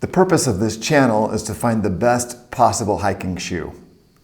The purpose of this channel is to find the best possible hiking shoe.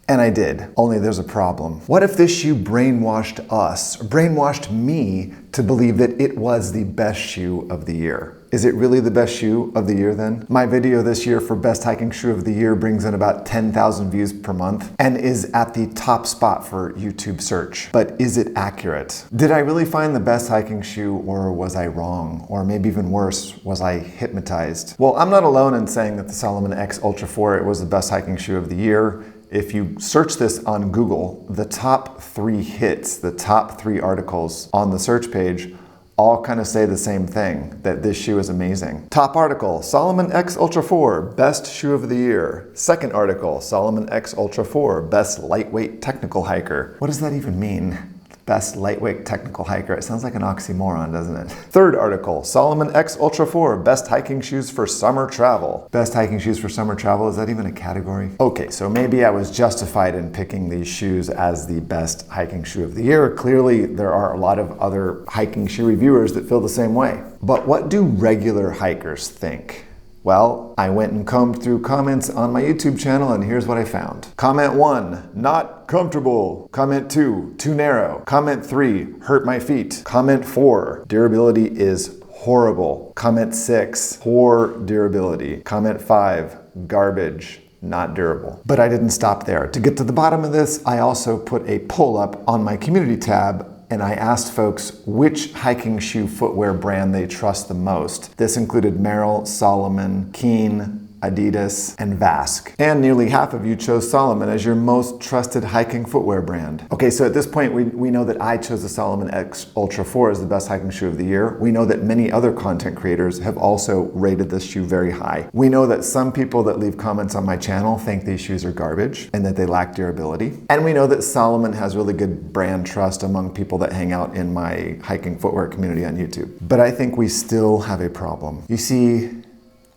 And I did, only there's a problem. What if this shoe brainwashed us, or brainwashed me, to believe that it was the best shoe of the year? Is it really the best shoe of the year then? My video this year for best hiking shoe of the year brings in about 10,000 views per month and is at the top spot for YouTube search. But is it accurate? Did I really find the best hiking shoe, or was I wrong? Or maybe even worse, was I hypnotized? Well, I'm not alone in saying that the Salomon X Ultra 4 was the best hiking shoe of the year. If you search this on Google, the top 3 hits, the top 3 articles on the search page all kind of say the same thing, that this shoe is amazing. Top article, Salomon X Ultra 4, best shoe of the year. Second article, Salomon X Ultra 4, best lightweight technical hiker. What does that even mean? Best lightweight technical hiker. It sounds like an oxymoron, doesn't it? Third article, Salomon X Ultra 4, best hiking shoes for summer travel. Best hiking shoes for summer travel, is that even a category? Okay, so maybe I was justified in picking these shoes as the best hiking shoe of the year. Clearly, there are a lot of other hiking shoe reviewers that feel the same way. But what do regular hikers think? Well, I went and combed through comments on my YouTube channel, and here's what I found. Comment 1, not comfortable. Comment 2, too narrow. Comment 3, hurt my feet. Comment 4, durability is horrible. Comment 6, poor durability. Comment 5, garbage. Not durable. But I didn't stop there. To get to the bottom of this, I also put a poll up on my community tab, and I asked folks which hiking shoe footwear brand they trust the most. This included Merrell, Salomon, Keen, Adidas, and Vask. And nearly half of you chose Salomon as your most trusted hiking footwear brand. Okay, so at this point, we know that I chose the Salomon X Ultra 4 as the best hiking shoe of the year. We know that many other content creators have also rated this shoe very high. We know that some people that leave comments on my channel think these shoes are garbage and that they lack durability. And we know that Salomon has really good brand trust among people that hang out in my hiking footwear community on YouTube. But I think we still have a problem. You see,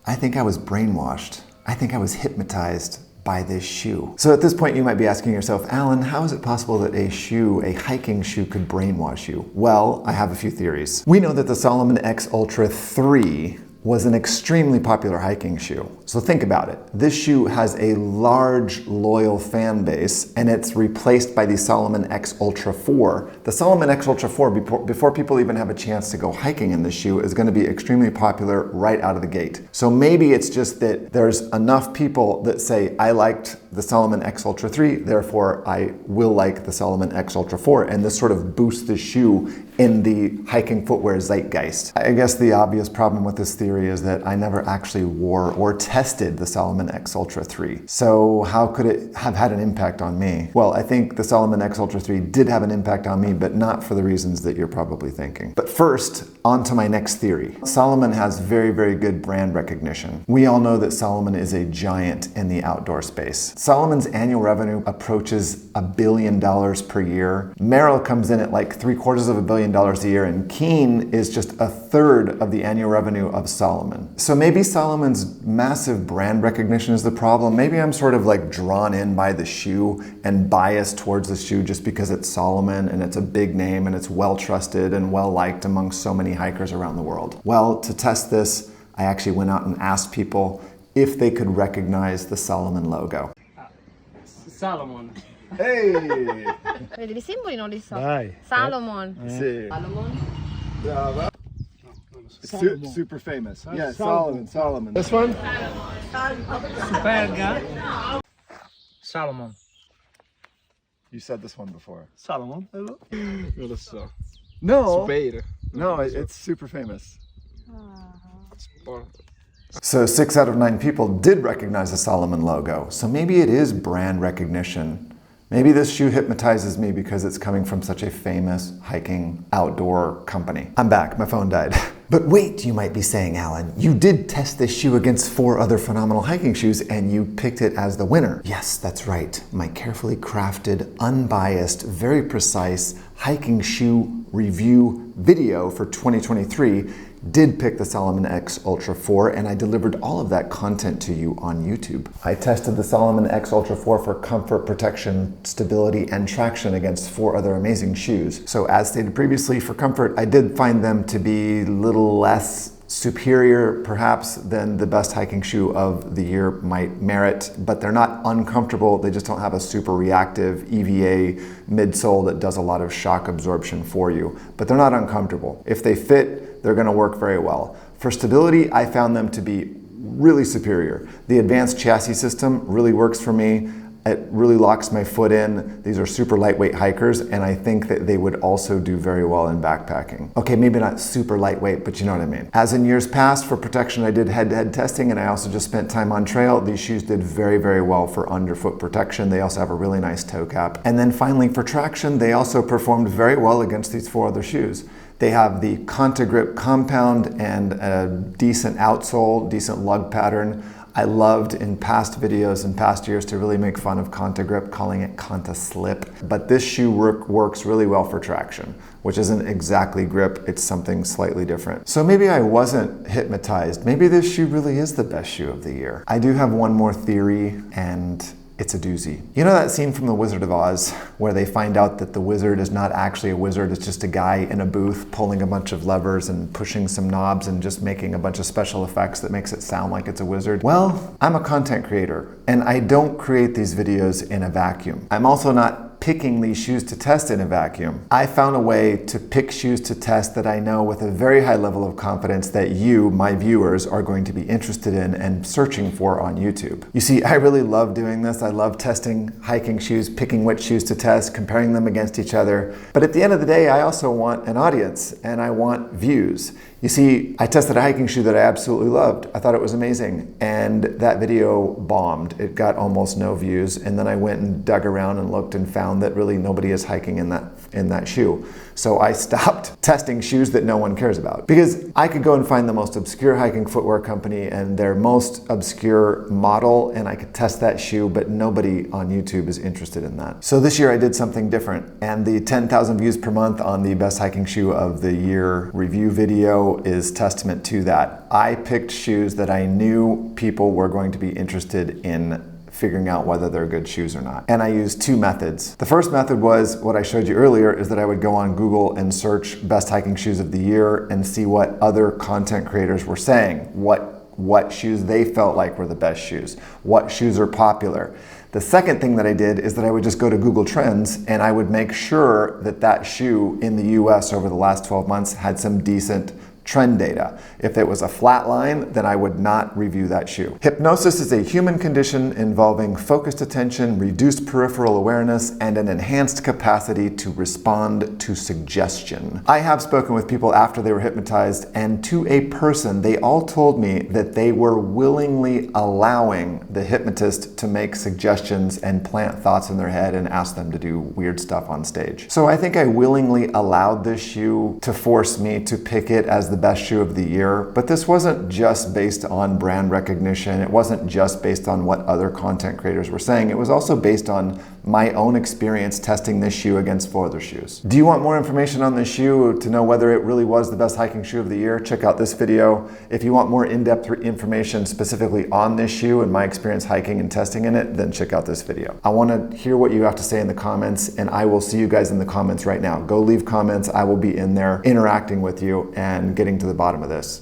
I think I was brainwashed. I think I was hypnotized by this shoe. So at this point you might be asking yourself, Alan, how is it possible that a shoe, a hiking shoe, could brainwash you? Well, I have a few theories. We know that the Salomon X Ultra 3 was an extremely popular hiking shoe. So think about it. This shoe has a large, loyal fan base, and it's replaced by the Salomon X Ultra 4. The Salomon X Ultra 4, before people even have a chance to go hiking in this shoe, is going to be extremely popular right out of the gate. So maybe it's just that there's enough people that say, I liked the Salomon X Ultra 3, therefore I will like the Salomon X Ultra 4, and this sort of boosts the shoe in the hiking footwear zeitgeist. I guess the obvious problem with this theory is that I never actually wore or tested the Salomon X Ultra 3. So how could it have had an impact on me? Well, I think the Salomon X Ultra 3 did have an impact on me, but not for the reasons that you're probably thinking. But first, on to my next theory. Salomon has very, very good brand recognition. We all know that Salomon is a giant in the outdoor space. Salomon's annual revenue approaches $1 billion per year. Merrell comes in at like $750 million a year, and Keen is just 1/3 of the annual revenue of Salomon. So maybe Salomon's massive brand recognition is the problem. Maybe I'm sort of like drawn in by the shoe and biased towards the shoe just because it's Salomon and it's a big name and it's well trusted and well liked among so many hikers around the world. Well, to test this, I actually went out and asked people if they could recognize the Salomon logo. Salomon. Hey! Vedi, i simboli non li so. Dai. Salomon. Sì. Salomon. Brava. Salomon. Super famous. Yeah, Salomon. Salomon. This one? Superga. Salomon. You said this one before. Salomon? Non lo so. No. Super. No, it's super famous. Sport. So 6 out of 9 people did recognize the Salomon logo. So maybe it is brand recognition. Maybe this shoe hypnotizes me because it's coming from such a famous hiking outdoor company. I'm back, my phone died. But wait, you might be saying, Alan, you did test this shoe against 4 other phenomenal hiking shoes and you picked it as the winner. Yes, that's right. My carefully crafted, unbiased, very precise hiking shoe review video for 2023 did pick the Salomon X Ultra 4, and I delivered all of that content to you on YouTube. I tested the Salomon X Ultra 4 for comfort, protection, stability, and traction against 4 other amazing shoes. So as stated previously, for comfort, I did find them to be a little less superior perhaps than the best hiking shoe of the year might merit, but they're not uncomfortable. They just don't have a super reactive EVA midsole that does a lot of shock absorption for you, but they're not uncomfortable. If they fit, they're gonna work very well. For stability, I found them to be really superior. The advanced chassis system really works for me. It really locks my foot in. These are super lightweight hikers, and I think that they would also do very well in backpacking. Okay, maybe not super lightweight, but you know what I mean. As in years past, for protection, I did head-to-head testing, and I also just spent time on trail. These shoes did very, very well for underfoot protection. They also have a really nice toe cap. And then finally, for traction, they also performed very well against these 4 other shoes. They have the Contagrip compound and a decent outsole, decent lug pattern. I loved in past videos and past years to really make fun of Contagrip, calling it Conta Slip. But this shoe works really well for traction, which isn't exactly grip, it's something slightly different. So maybe I wasn't hypnotized. Maybe this shoe really is the best shoe of the year. I do have one more theory, and it's a doozy. You know that scene from The Wizard of Oz where they find out that the wizard is not actually a wizard, it's just a guy in a booth pulling a bunch of levers and pushing some knobs and just making a bunch of special effects that makes it sound like it's a wizard? Well, I'm a content creator, and I don't create these videos in a vacuum. I'm also not picking these shoes to test in a vacuum. I found a way to pick shoes to test that I know with a very high level of confidence that you, my viewers, are going to be interested in and searching for on YouTube. You see, I really love doing this. I love testing hiking shoes, picking which shoes to test, comparing them against each other. But at the end of the day, I also want an audience and I want views. You see, I tested a hiking shoe that I absolutely loved. I thought it was amazing. And that video bombed. It got almost no views. And then I went and dug around and looked and found that really nobody is hiking in that shoe. So I stopped testing shoes that no one cares about. Because I could go and find the most obscure hiking footwear company and their most obscure model, and I could test that shoe, but nobody on YouTube is interested in that. So this year I did something different. And the 10,000 views per month on the best hiking shoe of the year review video is testament to that. I picked shoes that I knew people were going to be interested in figuring out whether they're good shoes or not. And I used 2 methods. The first method was what I showed you earlier, is that I would go on Google and search best hiking shoes of the year and see what other content creators were saying, what shoes they felt like were the best shoes, what shoes are popular. The second thing that I did is that I would just go to Google Trends and I would make sure that that shoe in the US over the last 12 months had some decent trend data. If it was a flat line, then I would not review that shoe. Hypnosis is a human condition involving focused attention, reduced peripheral awareness, and an enhanced capacity to respond to suggestion. I have spoken with people after they were hypnotized, and to a person, they all told me that they were willingly allowing the hypnotist to make suggestions and plant thoughts in their head and ask them to do weird stuff on stage. So I think I willingly allowed this shoe to force me to pick it as the best shoe of the year, but this wasn't just based on brand recognition. It wasn't just based on what other content creators were saying. It was also based on my own experience testing this shoe against 4 other shoes. Do you want more information on this shoe to know whether it really was the best hiking shoe of the year? Check out this video. If you want more in-depth information specifically on this shoe and my experience hiking and testing in it, then check out this video. I want to hear what you have to say in the comments, and I will see you guys in the comments right now. Go leave comments. I will be in there interacting with you and getting to the bottom of this.